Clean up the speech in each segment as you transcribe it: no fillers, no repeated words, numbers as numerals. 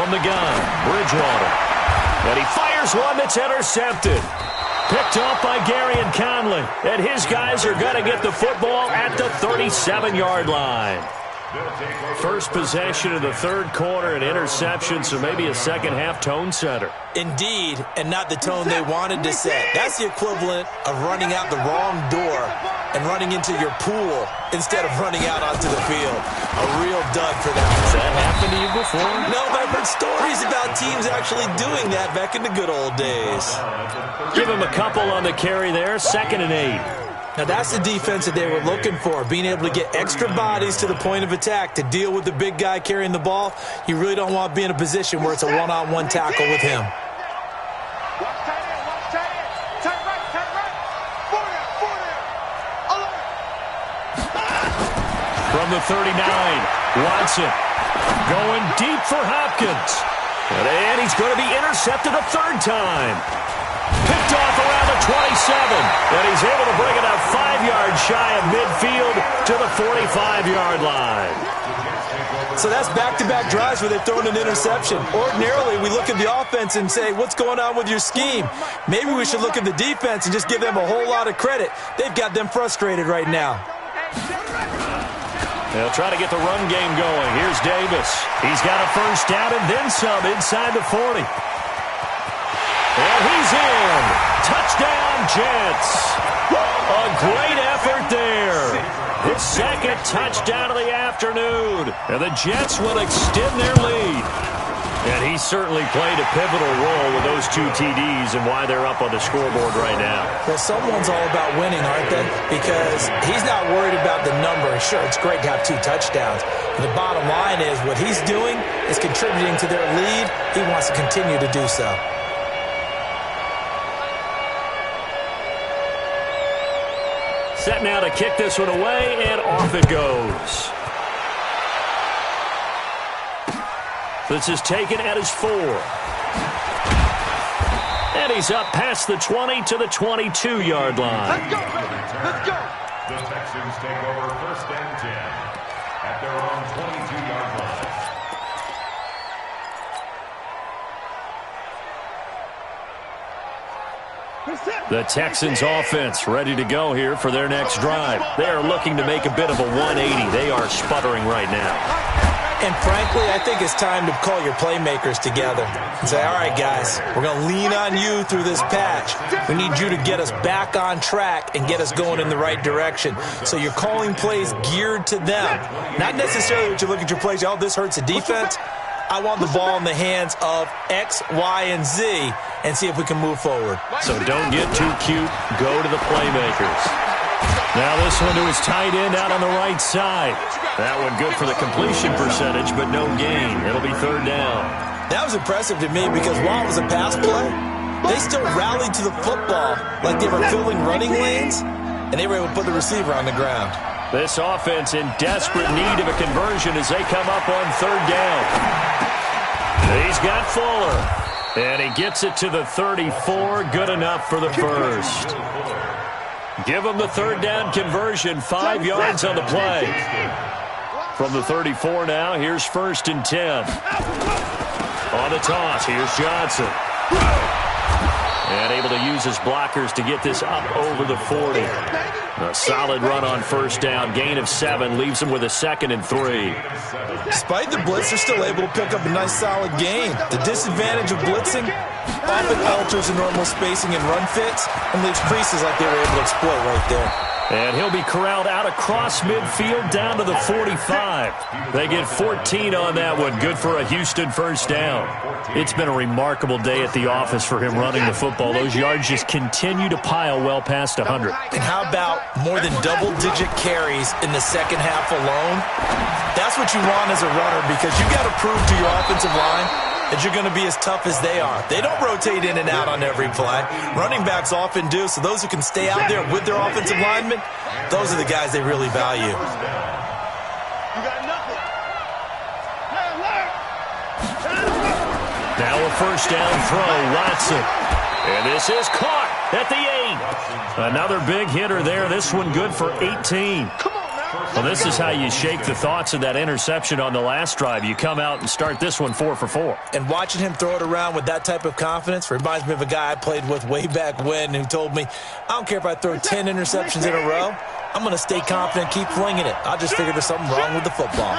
From the gun, Bridgewater. And he fires one that's intercepted. Picked off by Gary and Conley. And his guys are going to get the football at the 37-yard line. First possession of the third quarter, an interception, so maybe a second-half tone setter. Indeed, and not the tone they wanted to set. That's the equivalent of running out the wrong door and running into your pool instead of running out onto the field. A real dud for that. Has that happened to you before? No, but I've heard stories about teams actually doing that back in the good old days. Give him a couple on the carry there, 2nd and 8. Now, that's the defense that they were looking for, being able to get extra bodies to the point of attack to deal with the big guy carrying the ball. You really don't want to be in a position where it's a one-on-one tackle with him. From the 39, Watson going deep for Hopkins. And he's going to be intercepted a third time. Picked off around the 27, and he's able to bring it up 5 yards shy of midfield to the 45-yard line. So that's back-to-back drives where they've thrown an interception. Ordinarily, we look at the offense and say, what's going on with your scheme? Maybe we should look at the defense and just give them a whole lot of credit. They've got them frustrated right now. They'll try to get the run game going. Here's Davis. He's got a first down and then some inside the 40. And he's in. Touchdown, Jets. A great effort there. His second touchdown of the afternoon. And the Jets will extend their lead. And he certainly played a pivotal role with those 2 TDs and why they're up on the scoreboard right now. Well, someone's all about winning, aren't they? Because he's not worried about the number. Sure, it's great to have 2 touchdowns. But the bottom line is what he's doing is contributing to their lead. He wants to continue to do so. Set now to kick this one away, and off it goes. This is taken at his 4. And he's up past the 20 to the 22-yard line. Let's go, baby. Let's go. The Texans take over 1st and 10 at their own 22-yard line. The Texans offense ready to go here for their next drive. They are looking to make a bit of a 180. They are sputtering right now. And frankly, I think it's time to call your playmakers together and say, all right, guys, we're going to lean on you through this patch. We need you to get us back on track and get us going in the right direction. So you're calling plays geared to them. Not necessarily that you look at your plays, oh, this hurts the defense. I want the ball in the hands of X, Y, and Z and see if we can move forward. So don't get too cute. Go to the playmakers. Now this one to his tight end out on the right side. That one good for the completion percentage, but no gain. It'll be 3rd down. That was impressive to me because while it was a pass play, they still rallied to the football like they were filling running lanes, and they were able to put the receiver on the ground. This offense in desperate need of a conversion as they come up on 3rd down. He's got Fuller, and he gets it to the 34. Good enough for the first. Give him the 3rd down conversion, 5 yards on the play. From the 34 now, here's 1st and 10. On the toss, here's Johnson. And able to use his blockers to get this up over the 40. A solid run on 1st down. Gain of 7 leaves him with a 2nd and 3. Despite the blitz, they're still able to pick up a nice solid gain. The disadvantage of blitzing often alters the normal spacing and run fits and leaves creases like they were able to exploit right there. And he'll be corralled out across midfield down to the 45. They get 14 on that one. Good for a Houston 1st down. It's been a remarkable day at the office for him running the football. Those yards just continue to pile well past 100. And how about more than double-digit carries in the second half alone? That's what you want as a runner because you got to prove to your offensive line that you're going to be as tough as they are. They don't rotate in and out on every play. Running backs often do, so those who can stay out there with their offensive linemen, those are the guys they really value. Now a 1st down throw, Watson. And this is caught at the 8. Another big hitter there. This one good for 18. Well, this is how you shake the thoughts of that interception on the last drive. You come out and start this one 4 for 4. And watching him throw it around with that type of confidence reminds me of a guy I played with way back when who told me, I don't care if I throw 10 interceptions in a row, I'm going to stay confident, keep flinging it. I just figured there's something wrong with the football.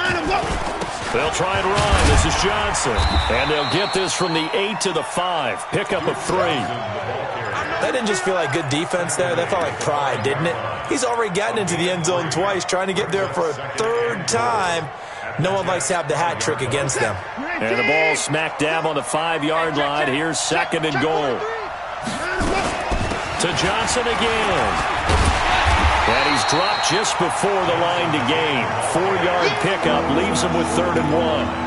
They'll try and run. This is Johnson. And they'll get this from the 8 to the 5. Pickup of 3. That didn't just feel like good defense there. That felt like pride, didn't it? He's already gotten into the end zone twice, trying to get there for a third time. No one likes to have the hat trick against them. And the ball smack dab on the 5-yard line. Here's 2nd and goal. To Johnson again. And he's dropped just before the line to gain. 4-yard pickup leaves him with 3rd and 1.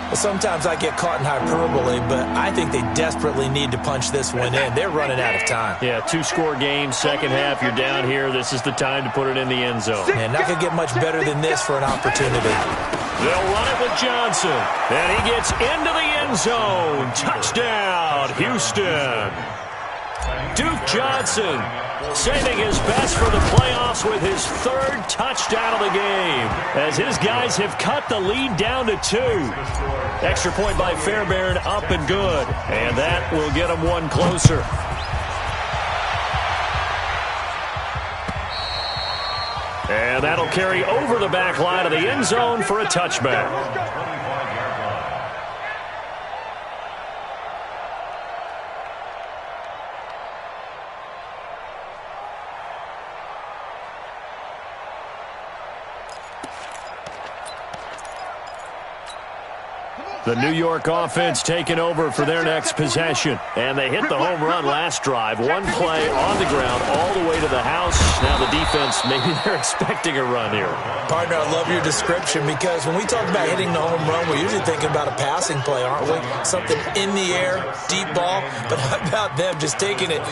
Well, sometimes I get caught in hyperbole, but I think they desperately need to punch this one in. They're running out of time. Yeah, 2-score game, second half. You're down here. This is the time to put it in the end zone. And not going to get much better than this for an opportunity. They'll run it with Johnson. And he gets into the end zone. Touchdown, Houston. Duke Johnson saving his best for the playoffs with his 3rd touchdown of the game, as his guys have cut the lead down to 2. Extra point by Fairbairn, up and good, and that will get them one closer. And that'll carry over the back line of the end zone for a touchback. The New York offense taking over for their next possession. And they hit the home run last drive. One play on the ground all the way to the house. Now the defense, maybe they're expecting a run here. Partner, I love your description because when we talk about hitting the home run, we're usually thinking about a passing play, aren't we? Something in the air, deep ball. But how about them just taking it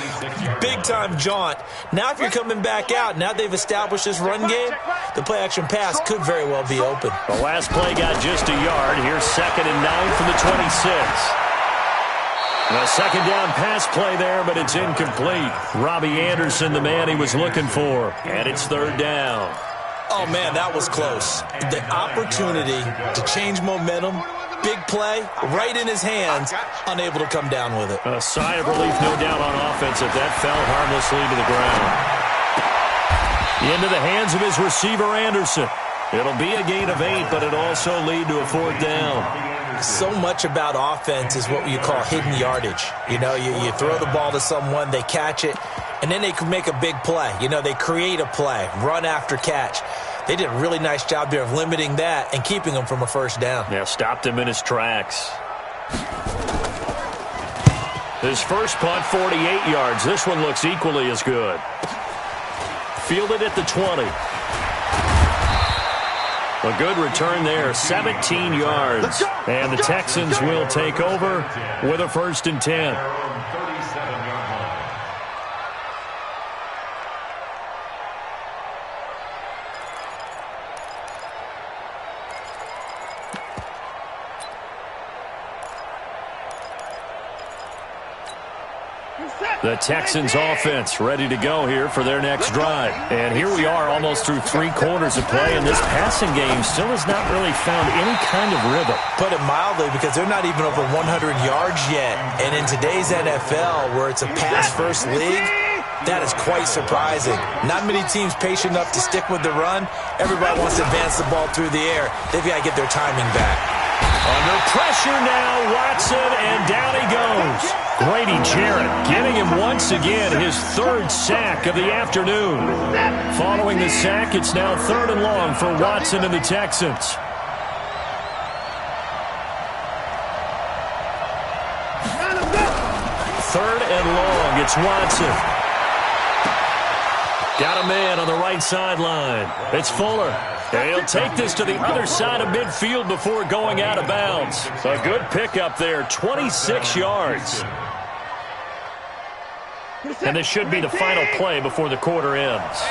big-time jaunt? Now if you're coming back out, now they've established this run game, the play-action pass could very well be open. The last play got just a yard. Here's 2nd and 9 from the 26. A second down pass play there, but it's incomplete. Robbie Anderson, the man he was looking for. And it's 3rd down. Oh, man, that was close. The opportunity to change momentum, big play, right in his hands, unable to come down with it. A sigh of relief, no doubt, on offense if that fell harmlessly to the ground. Into the hands of his receiver, Anderson. It'll be a gain of 8, but it'll also lead to a 4th down. So much about offense is what you call hidden yardage. You know, you throw the ball to someone, they catch it, and then they can make a big play. You know, they create a play, run after catch. They did a really nice job there of limiting that and keeping him from a 1st down. Yeah, stopped him in his tracks. His first punt, 48 yards. This one looks equally as good. Fielded at the 20. A good return there, 17 yards. And the Texans will take over with a 1st and 10. The Texans offense ready to go here for their next drive. And here we are almost through 3 quarters of play, and this passing game still has not really found any kind of rhythm. Put it mildly, because they're not even over 100 yards yet. And in today's NFL, where it's a pass-first league, that is quite surprising. Not many teams patient enough to stick with the run. Everybody wants to advance the ball through the air. They've got to get their timing back. Under pressure now, Watson, and down he goes. Grady Jarrett getting him once again his 3rd sack of the afternoon. Following the sack, it's now 3rd and long for Watson and the Texans. Third and long, it's Watson. Got a man on the right sideline. It's Fuller. He'll take this to the other side of midfield before going out of bounds. A good pickup there, 26 yards. And this should be the final play before the quarter ends.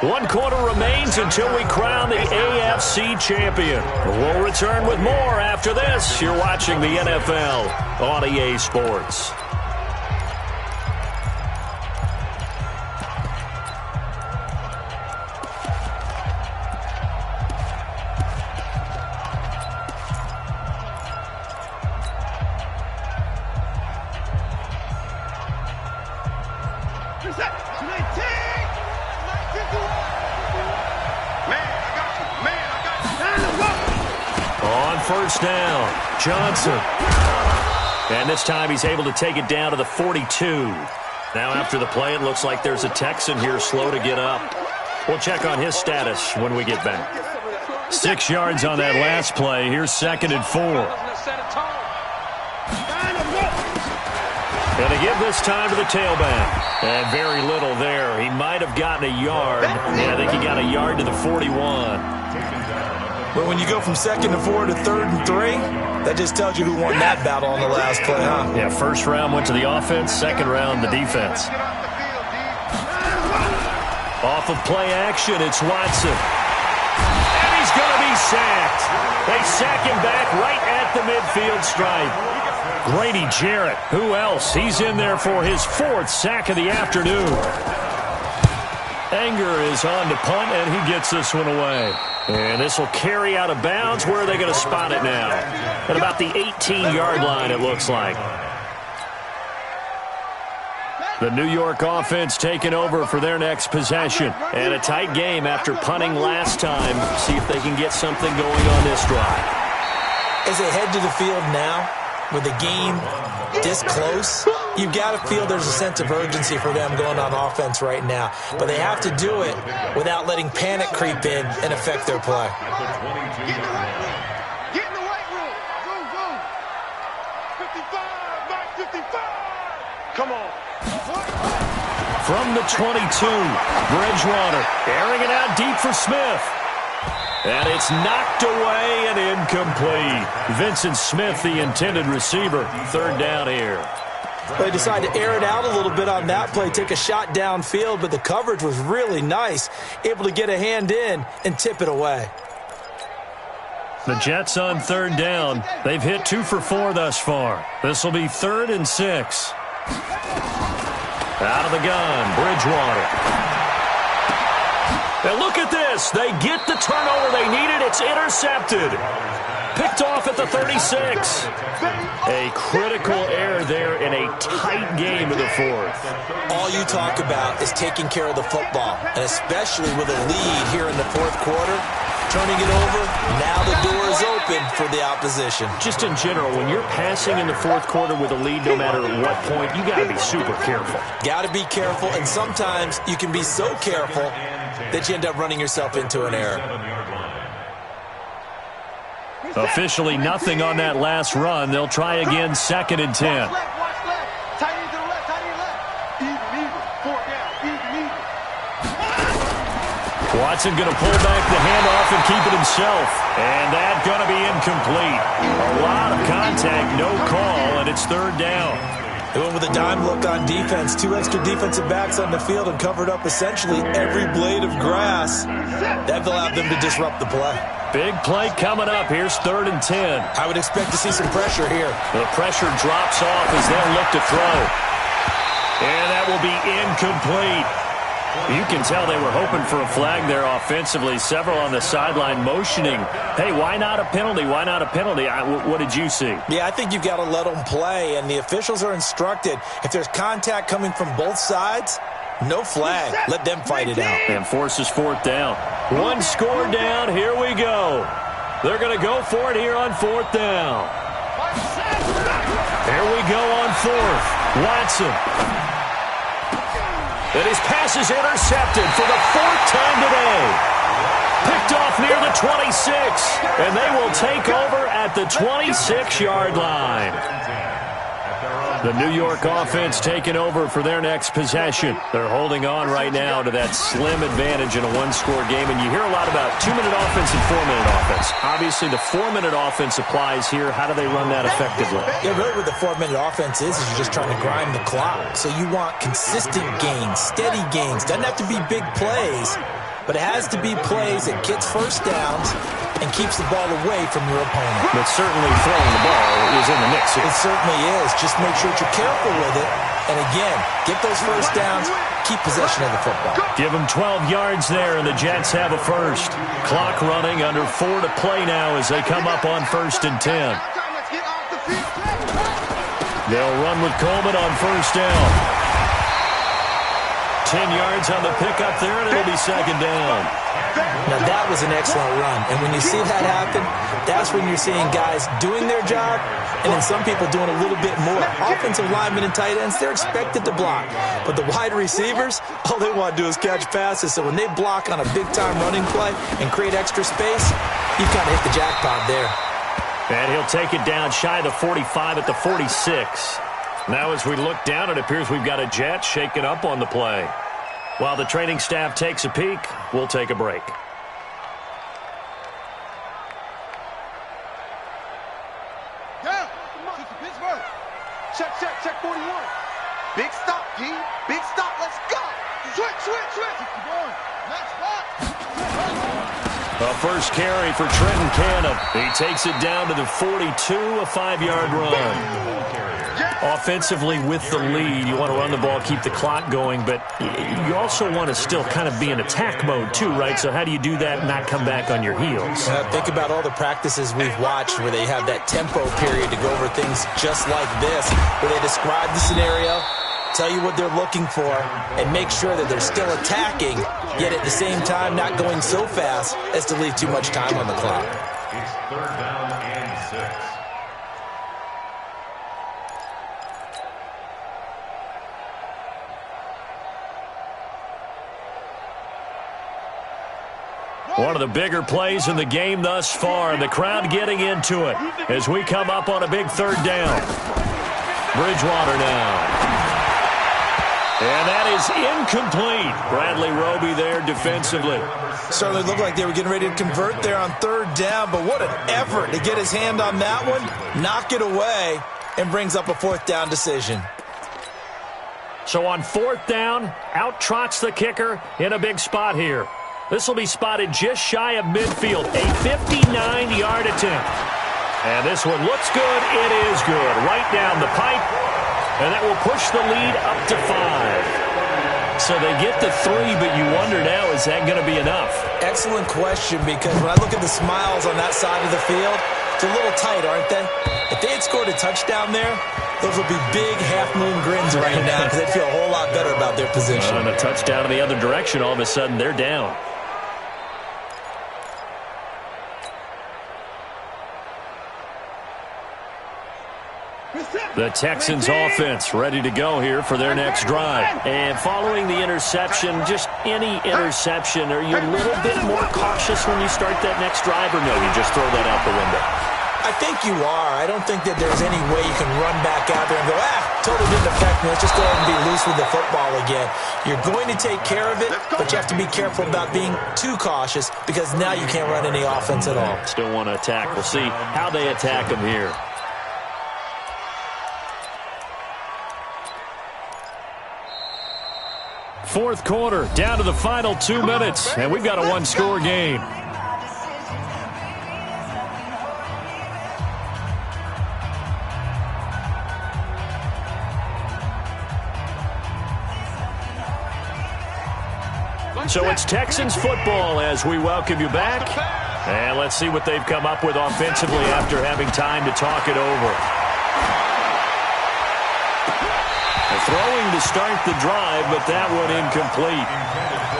1 quarter remains until we crown the AFC champion. We'll return with more after this. You're watching the NFL on EA Sports. first down. Johnson. And this time he's able to take it down to the 42. Now after the play, it looks like there's a Texan here slow to get up. We'll check on his status when we get back. 6 yards on that last play. Here's 2nd and 4. Going to give this time to the tailback. And very little there. He might have gotten a yard. Yeah, I think he got a yard to the 41. But when you go from 2nd and 4 to 3rd and 3, that just tells you who won that battle on the last play, huh? Yeah, first round went to the offense, second round the defense. Off of play action, it's Watson. And he's going to be sacked. They sack him back right at the midfield stripe. Grady Jarrett, who else? He's in there for his 4th sack of the afternoon. Anger is on to punt, and he gets this one away. And this will carry out of bounds. Where are they going to spot it now? At about the 18-yard line, it looks like. The New York offense taking over for their next possession. And a tight game after punting last time. See if they can get something going on this drive. As they head to the field now, with the game this close, you've got to feel there's a sense of urgency for them going on offense right now. But they have to do it without letting panic creep in and affect their play. Get in the weight room. Go, go. 55, Mike, 55. Come on. From the 22, Bridgewater airing it out deep for Smith. And it's knocked away and incomplete. Vincent Smith, the intended receiver. 3rd down here. They decided to air it out a little bit on that play, take a shot downfield, but the coverage was really nice. Able to get a hand in and tip it away. The Jets on 3rd down. They've hit 2 for 4 thus far. This will be 3rd and 6. Out of the gun, Bridgewater. And look at this. They get the turnover they needed. It's intercepted. Picked off at the 36. A critical error there in a tight game of the 4th. All you talk about is taking care of the football, and especially with a lead here in the 4th quarter. Turning it over, now the door is open for the opposition. Just in general, when you're passing in the 4th quarter with a lead, no matter what point, you got to be super careful. Got to be careful, and sometimes you can be so careful that you end up running yourself into an error. Officially nothing on that last run. They'll try again, 2nd and 10. Watson going to pull back the handoff and keep it himself. And that's going to be incomplete. A lot of contact, no call, and it's 3rd down. They went with a dime look on defense. 2 extra defensive backs on the field and covered up essentially every blade of grass. That allowed them to disrupt the play. Big play coming up. Here's 3rd and 10. I would expect to see some pressure here. The pressure drops off as they'll look to throw. And that will be incomplete. You can tell they were hoping for a flag there offensively. Several on the sideline motioning, hey, why not a penalty? Why not a penalty? What did you see? Yeah, I think you've got to let them play, and the officials are instructed. If there's contact coming from both sides, no flag. Let them fight it out. And forces 4th down. 1 score down. Here we go. They're going to go for it here on 4th down. Here we go on 4th. Watson. And his pass is intercepted for the 4th time today. Picked off near the 26. And they will take over at the 26-yard line. The New York offense taking over for their next possession. They're holding on right now to that slim advantage in a 1-score game. And you hear a lot about 2-minute offense and 4-minute offense. Obviously, the 4-minute offense applies here. How do they run that effectively? Yeah, really what the 4-minute offense is you're just trying to grind the clock. So you want consistent gains, steady gains. Doesn't have to be big plays, but it has to be plays that gets first downs and keeps the ball away from your opponent. But certainly throwing the ball is in the mix here. It certainly is. Just make sure that you're careful with it. And again, get those first downs, keep possession of the football. Give them 12 yards there, and the Jets have a first. Clock running, under 4 to play now as they come up on 1st and 10. They'll run with Coleman on 1st down. 10 yards on the pickup there, and it'll be second down. Now, that was an excellent run. And when you see that happen, that's when you're seeing guys doing their job and then some people doing a little bit more. Offensive linemen and tight ends, they're expected to block. But the wide receivers, all they want to do is catch passes. So when they block on a big-time running play and create extra space, you kind of hit the jackpot there. And he'll take it down shy of the 45 at the 46. Now as we look down, it appears we've got a Jet shaken up on the play. While the training staff takes a peek, we'll take a break. Down. Pittsburgh. Check 41. Big stop, P. Big stop. Let's go. Switch. Keep going. Next spot. A first carry for Trenton Cannon. He takes it down to the 42, a 5-yard run. Offensively with the lead, you want to run the ball, keep the clock going, but you also want to still kind of be in attack mode too, right? So how do you do that and not come back on your heels? Think about all the practices we've watched where they have that tempo period to go over things just like this, where they describe the scenario, tell you what they're looking for, and make sure that they're still attacking, yet at the same time not going so fast as to leave too much time on the clock. It's third down and 6. One of the bigger plays in the game thus far, and the crowd getting into it as we come up on a big third down. Bridgewater now. And that is incomplete. Bradley Roby there defensively. Certainly looked like they were getting ready to convert there on third down, but what an effort to get his hand on that one, knock it away, and brings up a fourth down decision. So on fourth down, out trots the kicker in a big spot here. This will be spotted just shy of midfield, a 59-yard attempt. And this one looks good. It is good. Right down the pipe. And that will push the lead up to 5. So they get the 3, but you wonder now, is that going to be enough? Excellent question, because when I look at the smiles on that side of the field, it's a little tight, aren't they? If they had scored a touchdown there, those would be big half-moon grins right now because they'd feel a whole lot better about their position. And a touchdown in the other direction, all of a sudden they're down. The Texans offense ready to go here for their next drive. And following the interception, just any interception, are you a little bit more cautious when you start that next drive, or no, you just throw that out the window? I think you are. I don't think that there's any way you can run back out there and go, totally didn't affect me. Let's just go ahead and be loose with the football again. You're going to take care of it, but you have to be careful about being too cautious because now you can't run any offense at all. Still want to attack. We'll see how they attack them here. Fourth quarter, down to the final 2 minutes, and we've got a one-score game. So it's Texans football as we welcome you back. And let's see what they've come up with offensively after having time to talk it over. Throwing to start the drive, but that one incomplete.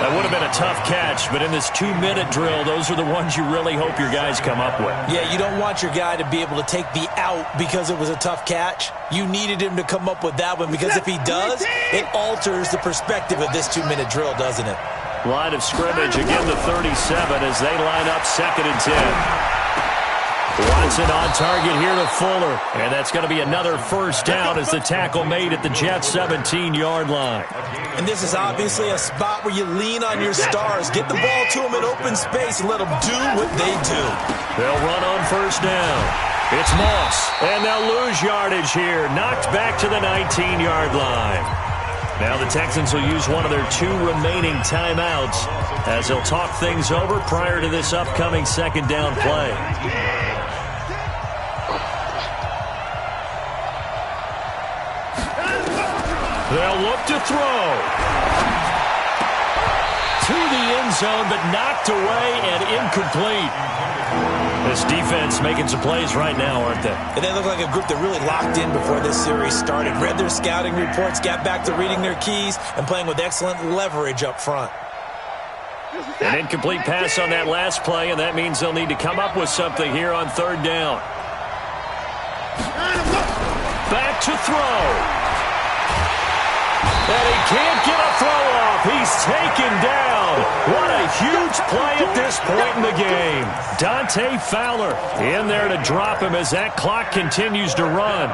That would have been a tough catch, but in this 2-minute drill, those are the ones you really hope your guys come up with. Yeah, you don't want your guy to be able to take the out because it was a tough catch. You needed him to come up with that one because if he does, it alters the perspective of this 2-minute drill, doesn't it? Line of scrimmage, again the 37 as they line up 2nd and 10. Watson on target here to Fuller. And that's going to be another first down as the tackle made at the Jets' 17-yard line. And this is obviously a spot where you lean on your stars. Get the ball to them in open space and let them do what they do. They'll run on first down. It's Moss. And they'll lose yardage here. Knocked back to the 19-yard line. Now the Texans will use one of their 2 remaining timeouts as they'll talk things over prior to this upcoming second down play. They'll look to throw. To the end zone, but knocked away and incomplete. This defense making some plays right now, aren't they? And they look like a group that really locked in before this series started. Read their scouting reports, got back to reading their keys, and playing with excellent leverage up front. An incomplete pass on that last play, and that means they'll need to come up with something here on third down. Back to throw. And he can't get a throw off. He's taken down. What a huge play at this point in the game. Dante Fowler in there to drop him as that clock continues to run.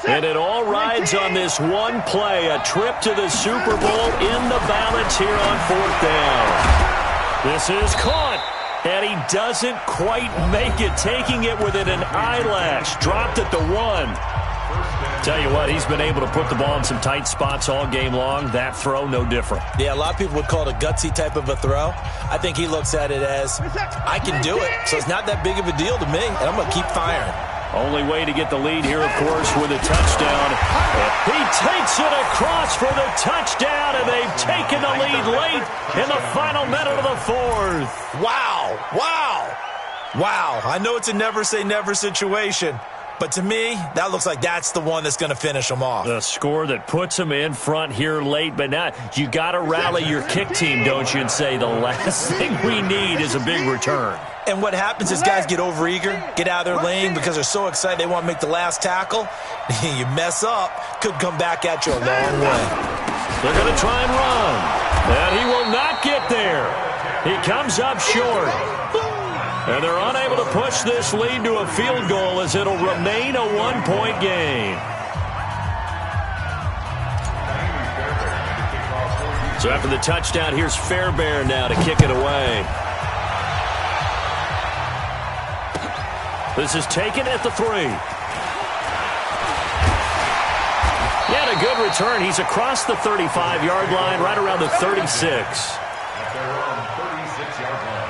And it all rides on this one play, a trip to the Super Bowl in the balance here on fourth down. This is caught. And he doesn't quite make it, taking it within an eyelash. Dropped at the 1. Tell you what, he's been able to put the ball in some tight spots all game long. That throw, no different. Yeah, a lot of people would call it a gutsy type of a throw. I think he looks at it as, I can do it, so it's not that big of a deal to me, and I'm going to keep firing. Only way to get the lead here, of course, with a touchdown. He takes it across for the touchdown, and they've taken the lead late in the final minute of the fourth. Wow, wow, wow. I know it's a never-say-never situation, but to me, that looks like that's the one that's going to finish them off. The score that puts them in front here late, but now you got to rally your kick team, don't you, and say the last thing we need is a big return. And what happens is guys get overeager, get out of their lane because they're so excited they want to make the last tackle. You mess up, could come back at you a long way. They're going to try and run, and he will not get there. He comes up short. And they're unable to push this lead to a field goal as it'll remain a one-point game. So after the touchdown, here's Fairbairn now to kick it away. This is taken at the 3. He had a good return. He's across the 35-yard line, right around the 36. At their own 36-yard line.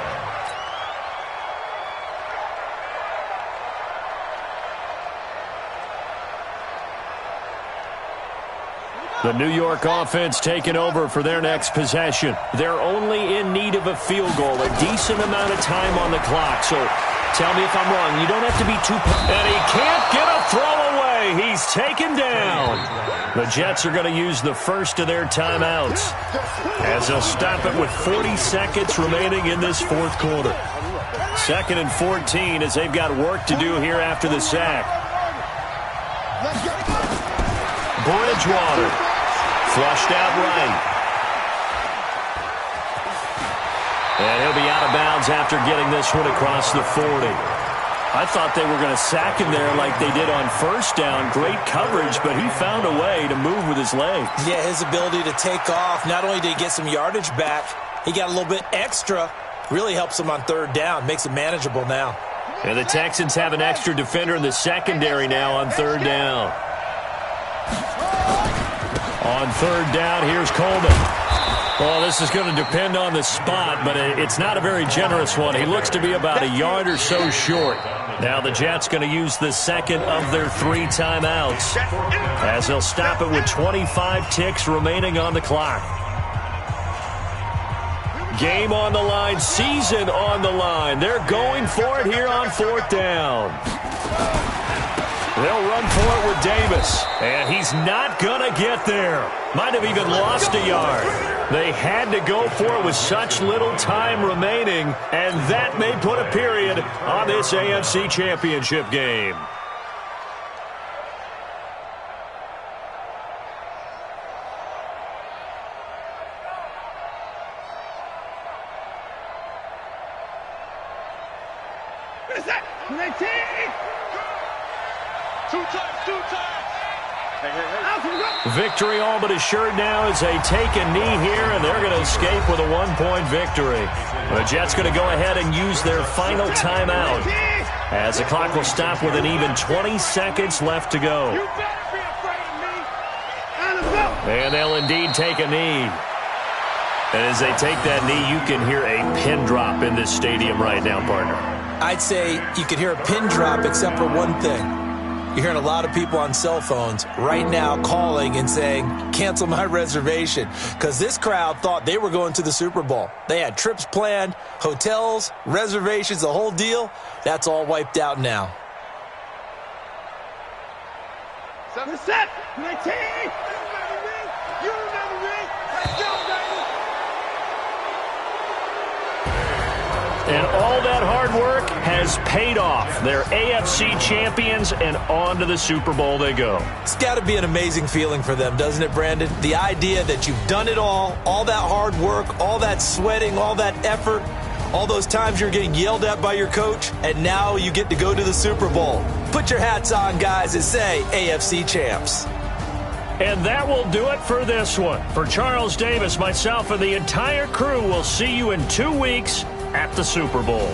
The New York offense taking over for their next possession. They're only in need of a field goal, a decent amount of time on the clock. So tell me if I'm wrong. You don't have to be too... And he can't get a throw away. He's taken down. The Jets are going to use the first of their timeouts as they'll stop it with 40 seconds remaining in this fourth quarter. 2nd and 14 as they've got work to do here after the sack. Bridgewater. Flushed out right. And he'll be out of bounds after getting this one across the 40. I thought they were going to sack him there like they did on first down. Great coverage, but he found a way to move with his legs. Yeah, his ability to take off, not only did he get some yardage back, he got a little bit extra. Really helps him on third down, makes it manageable now. And the Texans have an extra defender in the secondary now on third down. On third down, here's Coleman. Well, this is going to depend on the spot, but it's not a very generous one. He looks to be about a yard or so short. Now the Jets going to use the second of their 3 timeouts as they'll stop it with 25 ticks remaining on the clock. Game on the line, season on the line. They're going for it here on fourth down. They'll run for it with Davis, and he's not going to get there. Might have even lost a yard. They had to go for it with such little time remaining, and that may put a period on this AFC Championship game. Victory all but assured now as they take a knee here, and they're going to escape with a one-point victory. The Jets going to go ahead and use their final timeout as the clock will stop with an even 20 seconds left to go. And they'll indeed take a knee. And as they take that knee, you can hear a pin drop in this stadium right now, partner. I'd say you could hear a pin drop except for one thing. You're hearing a lot of people on cell phones right now calling and saying, cancel my reservation, because this crowd thought they were going to the Super Bowl. They had trips planned, hotels, reservations, the whole deal. That's all wiped out now. 7 set, 19. You remember me. Let's go, baby. And all that hard work has paid off. They're AFC champions, and on to the Super Bowl they go. It's got to be an amazing feeling for them, doesn't it, Brandon? The idea that you've done it all that hard work, all that sweating, all that effort, all those times you're getting yelled at by your coach, and now you get to go to the Super Bowl. Put your hats on, guys, and say AFC champs. And that will do it for this one. For Charles Davis, myself, and the entire crew, we'll see you in 2 weeks at the Super Bowl.